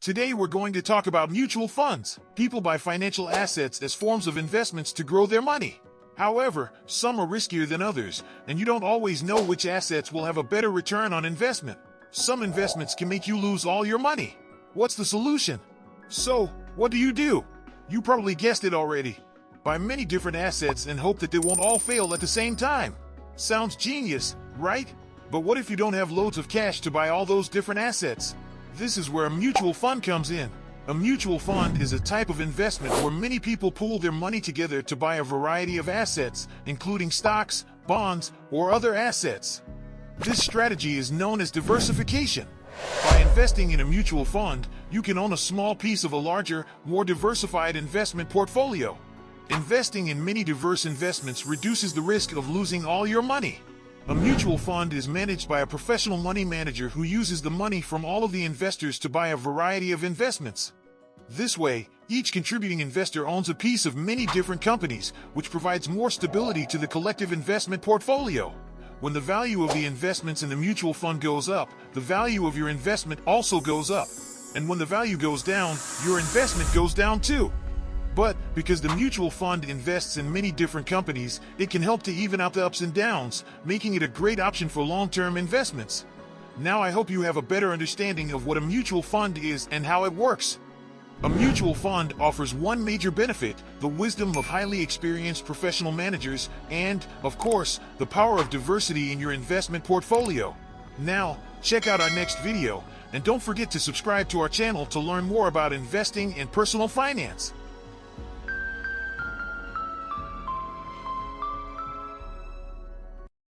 Today we're going to talk about mutual funds. People buy financial assets as forms of investments to grow their money. However, some are riskier than others, and you don't always know which assets will have a better return on investment. Some investments can make you lose all your money. What's the solution? So, what do? You probably guessed it already. Buy many different assets and hope that they won't all fail at the same time. Sounds genius, right? But what if you don't have loads of cash to buy all those different assets? This is where a mutual fund comes in. A mutual fund is a type of investment where many people pool their money together to buy a variety of assets, including stocks, bonds, or other assets. This strategy is known as diversification. By investing in a mutual fund, you can own a small piece of a larger, more diversified investment portfolio. Investing in many diverse investments reduces the risk of losing all your money. A mutual fund is managed by a professional money manager who uses the money from all of the investors to buy a variety of investments. This way, each contributing investor owns a piece of many different companies, which provides more stability to the collective investment portfolio. When the value of the investments in the mutual fund goes up, the value of your investment also goes up. And when the value goes down, your investment goes down too. But because the mutual fund invests in many different companies, it can help to even out the ups and downs, making it a great option for long-term investments. Now I hope you have a better understanding of what a mutual fund is and how it works. A mutual fund offers one major benefit: the wisdom of highly experienced professional managers and, of course, the power of diversity in your investment portfolio. Now, check out our next video, and don't forget to subscribe to our channel to learn more about investing and personal finance.